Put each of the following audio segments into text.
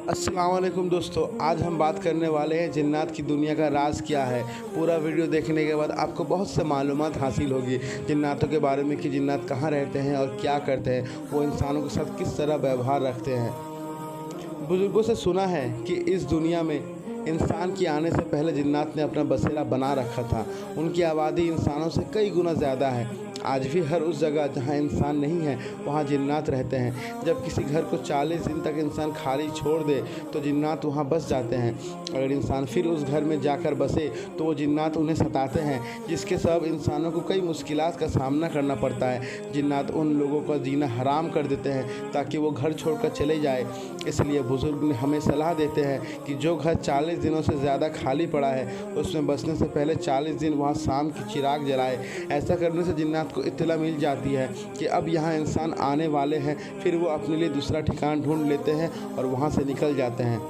अस्सलाम वालेकुम दोस्तों, आज हम बात करने वाले हैं जिन्नात की दुनिया का राज क्या है। पूरा वीडियो देखने के बाद आपको बहुत से मालूमात हासिल होगी जिन्नातों के बारे में कि जिन्नात कहाँ रहते हैं और क्या करते हैं, वो इंसानों के साथ किस तरह व्यवहार रखते हैं। बुजुर्गों से सुना है कि इस दुनिया में इंसान के आने से पहले जिन्नात ने अपना बसेरा बना रखा था। उनकी आबादी इंसानों से कई गुना ज़्यादा है। आज भी हर उस जगह जहाँ इंसान नहीं है वहाँ जिन्नात रहते हैं। जब किसी घर को 40 दिन तक इंसान खाली छोड़ दे तो जिन्नात वहाँ बस जाते हैं। अगर इंसान फिर उस घर में जाकर बसे तो वो जिन्नात उन्हें सताते हैं, जिसके सबब इंसानों को कई मुश्किलात का सामना करना पड़ता है। जिन्नात उन लोगों का जीना हराम कर देते हैं ताकि वो घर छोड़कर चले जाए। इसलिए बुज़ुर्ग ने हमें सलाह देते हैं कि जो घर 40 दिनों से ज़्यादा खाली पड़ा है उसमें बसने से पहले 40 दिन वहाँ शाम की चिराग जलाए। ऐसा करने से जिन्नात को इत्तला मिल जाती है कि अब यहाँ इंसान आने वाले हैं। फिर वो अपने लिए दूसरा ठिकाना ढूंढ लेते हैं और वहाँ से निकल जाते हैं।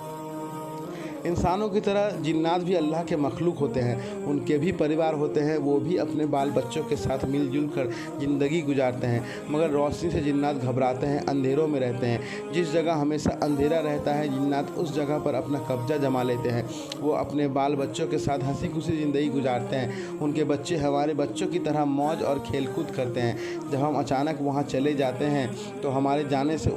इंसानों की तरह जिन्नात भी अल्लाह के मखलूक होते हैं। उनके भी परिवार होते हैं, वो भी अपने बाल बच्चों के साथ मिलजुल कर ज़िंदगी गुजारते हैं। मगर रोशनी से जिन्नात घबराते हैं, अंधेरों में रहते हैं। जिस जगह हमेशा अंधेरा रहता है जिन्नात उस जगह पर अपना कब्जा जमा लेते हैं। वो अपने बाल बच्चों के साथ हंसी खुशी ज़िंदगी गुजारते हैं। उनके बच्चे हमारे बच्चों की तरह मौज और खेलकूद करते हैं। जब हम अचानक वहाँ चले जाते हैं तो हमारे जाने से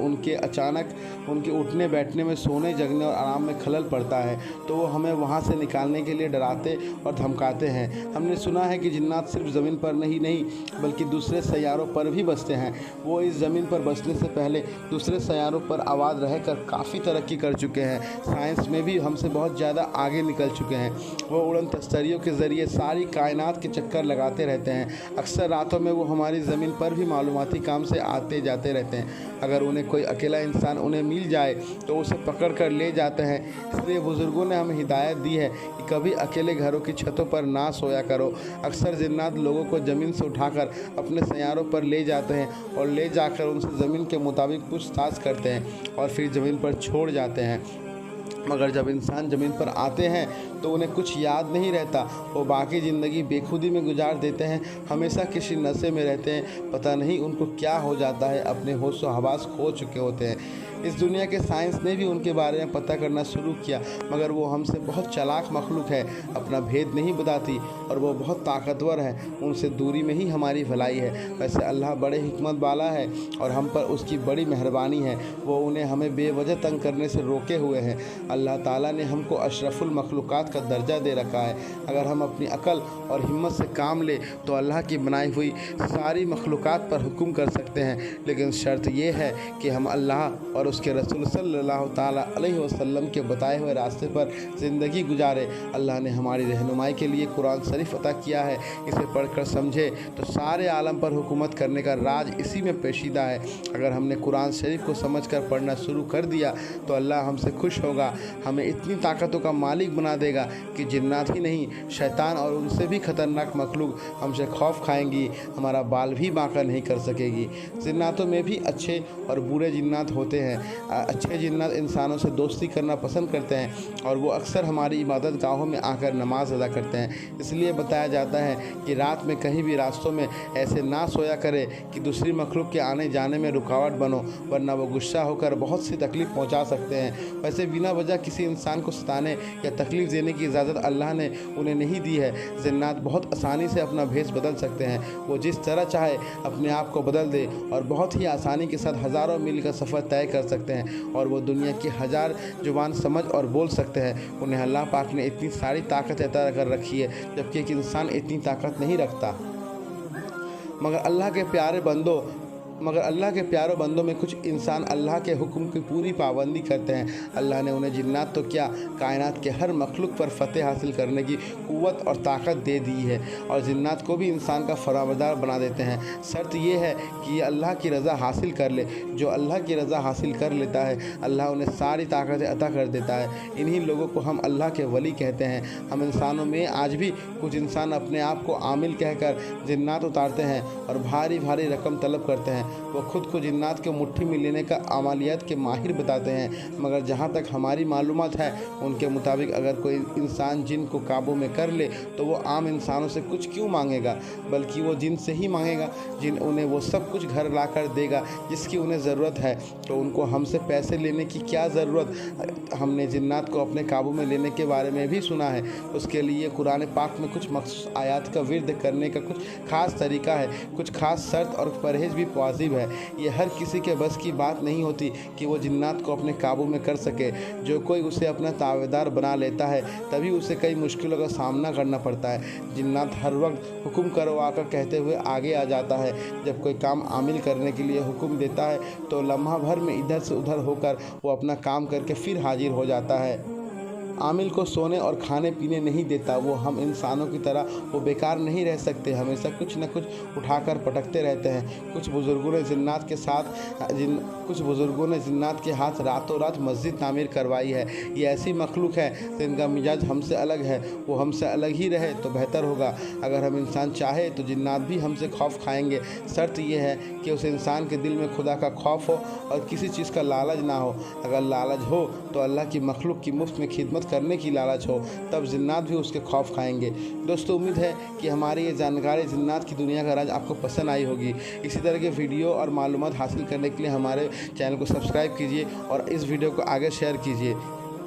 उनके उठने बैठने में, सोने जगने और आराम में खलल पड़ता है, तो वो हमें वहाँ से निकालने के लिए डराते और धमकाते हैं। हमने सुना है कि जिन्नात सिर्फ ज़मीन पर नहीं बल्कि दूसरे सैयारों पर भी बसते हैं। वो इस ज़मीन पर बसने से पहले दूसरे सैयारों पर आबाद रहकर काफ़ी तरक्की कर चुके हैं। साइंस में भी हमसे बहुत ज़्यादा आगे निकल चुके हैं। वो उड़न तस्तरियों के ज़रिए सारी कायनात के चक्कर लगाते रहते हैं। अक्सर रातों में वो हमारी ज़मीन पर भी मालूमाती काम से आते जाते रहते हैं। अगर उन्हें कोई अकेला इंसान उन्हें मिल जाए तो उसे पकड़ कर ले जाते हैं। इसलिए बुज़ुर्गों ने हमें हिदायत दी है कि कभी अकेले घरों की छतों पर ना सोया करो। अक्सर जिन्नात लोगों को ज़मीन से उठाकर अपने सैयारों पर ले जाते हैं और ले जाकर उनसे ज़मीन के मुताबिक पूछताछ करते हैं और फिर ज़मीन पर छोड़ जाते हैं। मगर जब इंसान ज़मीन पर आते हैं तो उन्हें कुछ याद नहीं रहता। वो बाकी ज़िंदगी बेखुदी में गुजार देते हैं, हमेशा किसी नशे में रहते हैं। पता नहीं उनको क्या हो जाता है, अपने होश व हवास खो चुके होते हैं। इस दुनिया के साइंस ने भी उनके बारे में पता करना शुरू किया, मगर वो हमसे बहुत चालाक मखलूक है, अपना भेद नहीं बताती और वो बहुत ताकतवर है। उनसे दूरी में ही हमारी भलाई है। वैसे अल्लाह बड़े हिकमत वाला है और हम पर उसकी बड़ी मेहरबानी है। वो उन्हें हमें बेवजह तंग करने से रोके हुए हैं। अल्लाह ताला ने हमको अशरफुल मखलूक़ात का दर्जा दे रखा है। अगर हम अपनी अकल और हिम्मत से काम ले तो अल्लाह की बनाई हुई सारी मखलूक़ात पर हुक्म कर सकते हैं। लेकिन शर्त यह है कि हम अल्लाह और उसके रसूल सल्लल्लाहु ताला अलैहि वसल्लम के बताए हुए रास्ते पर ज़िंदगी गुजारे। अल्लाह ने हमारी रहनुमाई के लिए कुरान शरीफ अता किया है। इसे पढ़कर समझे तो सारे आलम पर हुकूमत करने का राज इसी में पेशीदा है। अगर हमने कुरान शरीफ को समझकर पढ़ना शुरू कर दिया तो अल्लाह हमसे खुश होगा, हमें इतनी ताकतों का मालिक बना देगा कि जिन्नात ही नहीं, शैतान और उनसे भी ख़तरनाक मखलूक हमसे खौफ खाएंगी, हमारा बाल भी बांका नहीं कर सकेगी। जिन्नातों में भी अच्छे और बुरे जिन्नात होते हैं। अच्छे जिन्नात इंसानों से दोस्ती करना पसंद करते हैं और वो अक्सर हमारी इबादत गाहों में आकर नमाज अदा करते हैं। इसलिए बताया जाता है कि रात में कहीं भी रास्तों में ऐसे ना सोया करे कि दूसरी मखलूक के आने जाने में रुकावट बनो, वरना वो गुस्सा होकर बहुत सी तकलीफ़ पहुंचा सकते हैं। वैसे बिना वजह किसी इंसान को सताने या तकलीफ़ देने की इजाज़त अल्लाह ने उन्हें नहीं दी है। जिन्नात बहुत आसानी से अपना भेष बदल सकते हैं। वो जिस तरह चाहे अपने आप को बदल दे और बहुत ही आसानी के साथ हज़ारों मील का सफ़र तय कर सकते हैं और वो दुनिया की 1000 जुबान समझ और बोल सकते हैं। उन्हें अल्लाह पाक ने इतनी सारी ताकत अता कर रखी है, जबकि एक इंसान इतनी ताकत नहीं रखता। मगर अल्लाह के प्यारों बंदों में कुछ इंसान अल्लाह के हुक्म की पूरी पाबंदी करते हैं। अल्लाह ने उन्हें जिन्नात तो क्या, कायनात के हर मखलूक पर फतेह हासिल करने की क़ुव्वत और ताकत दे दी है और जिन्नात को भी इंसान का फरामदार बना देते हैं। शर्त यह है कि अल्लाह की रज़ा हासिल कर ले। जो अल्लाह की रज़ा हासिल कर लेता है अल्लाह उन्हें सारी ताकतें अता कर देता है। इन्हीं लोगों को हम अल्लाह के वली कहते हैं। हम इंसानों में आज भी कुछ इंसान अपने आप को आमिल कहकर जिन्नात उतारते हैं और भारी भारी रकम तलब करते हैं। हैं वो खुद को जिन्नात के मुट्ठी में लेने का अमलियात के माहिर बताते हैं, मगर जहाँ तक हमारी मालूमात है उनके मुताबिक अगर कोई इंसान जिन को काबू में कर ले तो वो आम इंसानों से कुछ क्यों मांगेगा, बल्कि वो जिन से ही मांगेगा जिन उन्हें वो सब कुछ घर ला कर देगा जिसकी उन्हें ज़रूरत है। तो उनको हमसे पैसे लेने की क्या ज़रूरत। हमने जिन्नात को अपने काबू में लेने के बारे में भी सुना है। उसके लिए कुरान पाक में कुछ मखसूस आयात का विर्द करने का कुछ ख़ास तरीका है, कुछ ख़ास शर्त और परहेज़ भी वाजिब है। ये हर किसी के बस की बात नहीं होती कि वो जिन्नात को अपने काबू में कर सके। जो कोई उसे अपना तावेदार बना लेता है तभी उसे कई मुश्किलों का सामना करना पड़ता है। जिन्नात हर वक्त हुक्म करो आकर कहते हुए आगे आ जाता है। जब कोई काम आमिल करने के लिए हुक्म देता है तो लम्हा भर में इधर से उधर होकर वो अपना काम करके फिर हाजिर हो जाता है। आमिल को सोने और खाने पीने नहीं देता। वो हम इंसानों की तरह वो बेकार नहीं रह सकते, हमेशा कुछ न कुछ उठाकर पटकते रहते हैं। कुछ बुज़ुर्गों ने जिन्नात के हाथ रातों रात मस्जिद तामीर करवाई है। ये ऐसी मखलूक है जिनका मिजाज हमसे अलग है। वो हमसे अलग ही रहे तो बेहतर होगा। अगर हम इंसान चाहे तो जिन्नात भी हमसे खौफ खाएंगे। शर्त यह है कि उस इंसान के दिल में खुदा का खौफ हो और किसी चीज़ का लालच ना हो। अगर लालच हो तो अल्लाह की मखलूक की मुफ्त में खिदमत करने की लालच हो, तब जिन्नात भी उसके खौफ खाएंगे। दोस्तों, उम्मीद है कि हमारी ये जानकारी जिन्नात की दुनिया का राज आपको पसंद आई होगी। इसी तरह के वीडियो और मालूमात हासिल करने के लिए हमारे चैनल को सब्सक्राइब कीजिए और इस वीडियो को आगे शेयर कीजिए।